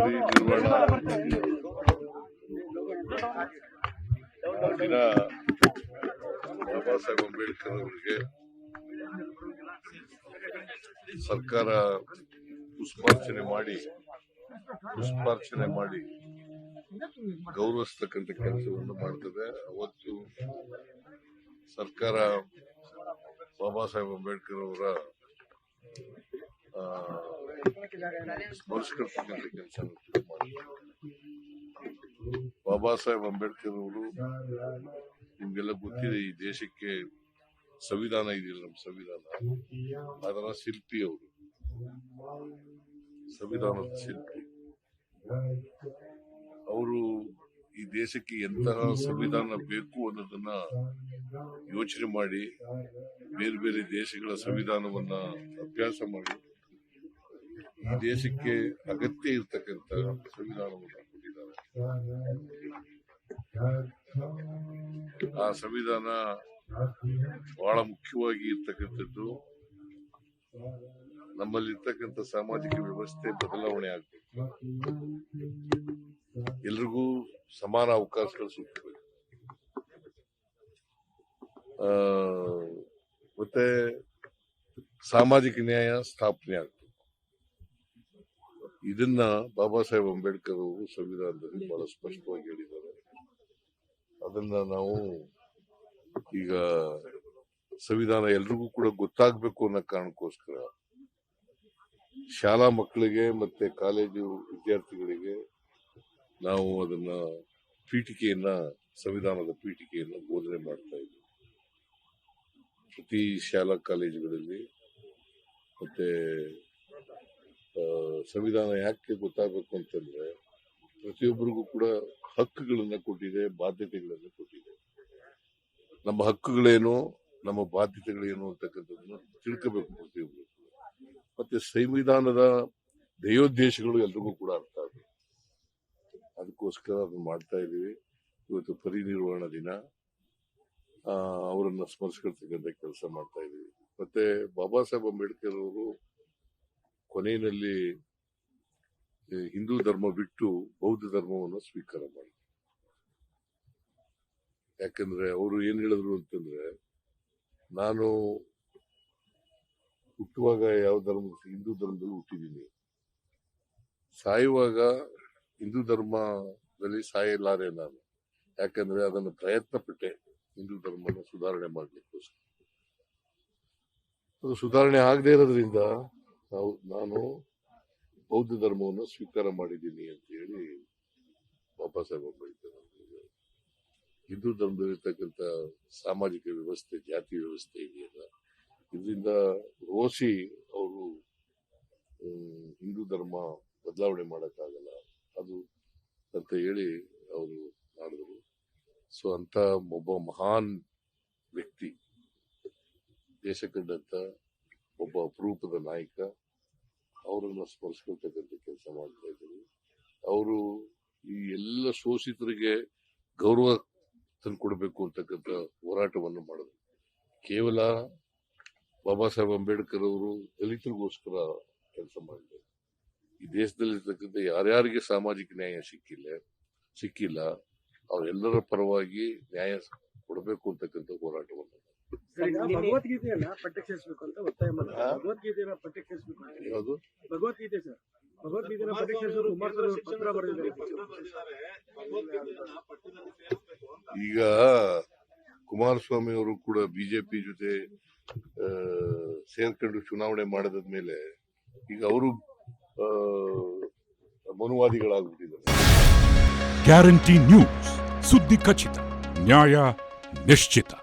ಪರಿನಿರ್ವಾಣ ದಿನ ಬಾಬಾ ಸಾಹೇಬ್ ಅಂಬೇಡ್ಕರ್ ಅವರಿಗೆ ಸರ್ಕಾರ ಪುಷ್ಪಾರ್ಚನೆ ಮಾಡಿ ಗೌರವಿಸ್ತಕ್ಕಂಥ ಕೆಲಸವನ್ನು ಮಾಡ್ತದೆ. ಅವತ್ತು ಸರ್ಕಾರ ಬಾಬಾ ಸಾಹೇಬ್ ಅಂಬೇಡ್ಕರ್ ಅವರ ಸ್ಮರಿಸ್ಕೊಳ್ತಕ್ಕಂಥ ಕೆಲಸ ಮಾಡ್ತಾರೆ. ಬಾಬಾ ಸಾಹೇಬ್ ಅಂಬೇಡ್ಕರ್ ಅವರು ನಿಮ್ಗೆಲ್ಲ ಗೊತ್ತಿದೆ, ಈ ದೇಶಕ್ಕೆ ಸಂವಿಧಾನ ಇದೆಯಲ್ಲ, ನಮ್ಮ ಸಂವಿಧಾನ, ಅದರ ಶಿಲ್ಪಿ ಅವರು, ಸಂವಿಧಾನದ ಶಿಲ್ಪಿ ಅವರು. ಈ ದೇಶಕ್ಕೆ ಎಂತಹ ಸಂವಿಧಾನ ಬೇಕು ಅನ್ನೋದನ್ನ ಯೋಚನೆ ಮಾಡಿ ಬೇರೆ ಬೇರೆ ದೇಶಗಳ ಸಂವಿಧಾನವನ್ನ ಅಭ್ಯಾಸ ಮಾಡಿ ಈ ದೇಶಕ್ಕೆ ಅಗತ್ಯ ಇರತಕ್ಕಂತ ಸಂವಿಧಾನವನ್ನು ಕೊಟ್ಟಿದ್ದಾರೆ. ಆ ಸಂವಿಧಾನ ಬಹಳ ಮುಖ್ಯವಾಗಿ ಇರ್ತಕ್ಕಂಥದ್ದು. ನಮ್ಮಲ್ಲಿರ್ತಕ್ಕಂಥ ಸಾಮಾಜಿಕ ವ್ಯವಸ್ಥೆ ಬದಲಾವಣೆ ಆಗ್ಬೇಕು, ಎಲ್ರಿಗೂ ಸಮಾನ ಅವಕಾಶಗಳು ಸಿಗ್ತವೆ, ಮತ್ತೆ ಸಾಮಾಜಿಕ ನ್ಯಾಯ ಸ್ಥಾಪನೆ ಆಗ್ತದೆ. ಇದನ್ನ ಬಾಬಾ ಸಾಹೇಬ್ ಅಂಬೇಡ್ಕರ್ ಅವರು ಸಂವಿಧಾನದಲ್ಲಿ ಬಹಳ ಸ್ಪಷ್ಟವಾಗಿ ಹೇಳಿದ್ದಾರೆ. ಅದನ್ನ ನಾವು ಈಗ ಸಂವಿಧಾನ ಎಲ್ರಿಗೂ ಕೂಡ ಗೊತ್ತಾಗಬೇಕು ಅನ್ನೋ ಕಾರಣಕ್ಕೋಸ್ಕರ ಶಾಲಾ ಮಕ್ಕಳಿಗೆ ಮತ್ತೆ ಕಾಲೇಜು ವಿದ್ಯಾರ್ಥಿಗಳಿಗೆ ನಾವು ಅದನ್ನ ಸಂವಿಧಾನದ ಪೀಠಿಕೆಯನ್ನ ಬೋಧನೆ ಮಾಡ್ತಾ ಇದ್ದೀವಿ. ಪ್ರತಿ ಶಾಲಾ ಕಾಲೇಜುಗಳಲ್ಲಿ ಮತ್ತೆ ಸಂವಿಧಾನ ಯಾಕೆ ಗೊತ್ತಾಗಬೇಕು ಅಂತಂದ್ರೆ ಪ್ರತಿಯೊಬ್ಬರಿಗೂ ಕೂಡ ಹಕ್ಕುಗಳನ್ನ ಕೊಟ್ಟಿದೆ, ಬಾಧ್ಯತೆಗಳನ್ನ ಕೊಟ್ಟಿದೆ. ನಮ್ಮ ಹಕ್ಕುಗಳೇನು, ನಮ್ಮ ಬಾಧ್ಯತೆಗಳೇನು ಅಂತಕ್ಕಂಥದ್ದನ್ನ ತಿಳ್ಕೋಬೇಕು ಪ್ರತಿಯೊಬ್ಬರು. ಮತ್ತೆ ಸಂವಿಧಾನದ ಧ್ಯೇಯೋದ್ದೇಶಗಳು ಎಲ್ರಿಗೂ ಕೂಡ ಅರ್ಥ ಆಗಬೇಕು. ಅದಕ್ಕೋಸ್ಕರ ಅದನ್ನ ಮಾಡ್ತಾ ಇದ್ದೀವಿ. ಇವತ್ತು ಪರಿನಿರ್ವಾಣ ದಿನ, ಅವರನ್ನ ಸ್ಮರಿಸ್ಕೊಳ್ತಕ್ಕಂಥ ಕೆಲಸ ಮಾಡ್ತಾ ಇದ್ದೀವಿ. ಮತ್ತೆ ಬಾಬಾ ಸಾಹೇಬ್ ಅಂಬೇಡ್ಕರ್ ಅವರು ಕೊನೆಯಲ್ಲಿ ಹಿಂದೂ ಧರ್ಮ ಬಿಟ್ಟು ಬೌದ್ಧ ಧರ್ಮವನ್ನು ಸ್ವೀಕಾರ ಮಾಡಿದ್ರು. ಯಾಕಂದ್ರೆ ಅವರು ಏನ್ ಹೇಳಿದ್ರು ಅಂತಂದ್ರೆ, ನಾನು ಹುಟ್ಟುವಾಗ ಯಾವ ಹಿಂದೂ ಧರ್ಮದಲ್ಲಿ ಹುಟ್ಟಿದ್ದೀನಿ, ಸಾಯುವಾಗ ಹಿಂದೂ ಧರ್ಮದಲ್ಲಿ ಸಾಯಲಾರೆ ನಾನು. ಯಾಕಂದ್ರೆ ಅದನ್ನು ಪ್ರಯತ್ನ ಪಟ್ಟೆ ಹಿಂದೂ ಧರ್ಮನ ಸುಧಾರಣೆ ಮಾಡ್ಲಿಕ್ಕೋಸ್ಕರ. ಅದು ಸುಧಾರಣೆ ಆಗದೆ ಇರೋದ್ರಿಂದ ನಾನು ಬೌದ್ಧ ಧರ್ಮವನ್ನು ಸ್ವೀಕಾರ ಮಾಡಿದ್ದೀನಿ ಅಂತ ಹೇಳಿ ಬಾಬಾ ಸಾಹೇಬ್ ಅಂಬೇಡ್ಕರ್ ಹಿಂದೂ ಧರ್ಮದಲ್ಲಿರ್ತಕ್ಕಂಥ ಸಾಮಾಜಿಕ ವ್ಯವಸ್ಥೆ, ಜಾತಿ ವ್ಯವಸ್ಥೆ ಇದೆಯಲ್ಲ, ಇದರಿಂದ ರೋಸಿ ಅವರು ಹಿಂದೂ ಧರ್ಮ ಬದಲಾವಣೆ ಮಾಡಕ್ಕಾಗಲ್ಲ ಅದು ಅಂತ ಹೇಳಿ ಅವರು ಮಾಡಿದ್ರು. ಸೊ ಅಂತ ಒಬ್ಬ ಮಹಾನ್ ವ್ಯಕ್ತಿ, ದೇಶ ಕಂಡಂತ ಒಬ್ಬ ಅಪರೂಪದ ನಾಯಕ, ಅವರನ್ನು ಸ್ಮರಿಸ್ಕೊಳ್ತಕ್ಕಂಥ ಕೆಲಸ ಮಾಡ್ತಾ ಇದ್ದೀವಿ. ಅವರು ಈ ಎಲ್ಲ ಶೋಷಿತರಿಗೆ ಗೌರವ ತಂದುಕೊಡ್ಬೇಕು ಅಂತಕ್ಕಂಥ ಹೋರಾಟವನ್ನು ಮಾಡಿದ್ರು. ಕೇವಲ ಬಾಬಾ ಸಾಹೇಬ್ ಅಂಬೇಡ್ಕರ್ ಅವರು ದಲಿತರಿಗೋಸ್ಕರ ಕೆಲಸ ಮಾಡಿದ್ದಾರೆ. ಈ ದೇಶದಲ್ಲಿರ್ತಕ್ಕಂಥ ಯಾರ್ಯಾರಿಗೆ ಸಾಮಾಜಿಕ ನ್ಯಾಯ ಸಿಕ್ಕಿಲ್ಲ ಅವರೆಲ್ಲರ ಪರವಾಗಿ ನ್ಯಾಯ ಕೊಡಬೇಕು ಅಂತಕ್ಕಂಥ ಹೋರಾಟವನ್ನು. ಭಗವದ್ಗೀತೆಯನ್ನ ಪಠ್ಯ ಸೇರಿಸಬೇಕು ಅಂತ ಒತ್ತಾಯ ಮಾಡಿದ್ದಾರೆ. ಭಗವದ್ಗೀತೆಯನ್ನ ಪಠ್ಯ ಸೇರಿಸಬೇಕು. ಯಾವುದು ಭಗವದ್ಗೀತೆ ಸರ್? ಭಗವದ್ಗೀತೆನ ಪಠ್ಯ ಸೇರಿಸಲು ಕುಮಾರಸ್ವಾಮಿ ಪತ್ರ ಬರೆದಿದ್ದಾರೆ. ಈಗ ಕುಮಾರಸ್ವಾಮಿ ಅವರು ಕೂಡ ಬಿಜೆಪಿ ಜೊತೆ ಸೇರ್ಕೊಂಡು ಚುನಾವಣೆ ಮಾಡಿದ್ಮೇಲೆ ಈಗ ಅವರು ಮನುವಾದಿಗಳಾಗ್ಬಿಟ್ಟಿದ್ದಾರೆ. ಗ್ಯಾರಂಟಿ ನ್ಯೂಸ್, ಸುದ್ದಿ ಖಚಿತ, ನ್ಯಾಯ ನಿಶ್ಚಿತ.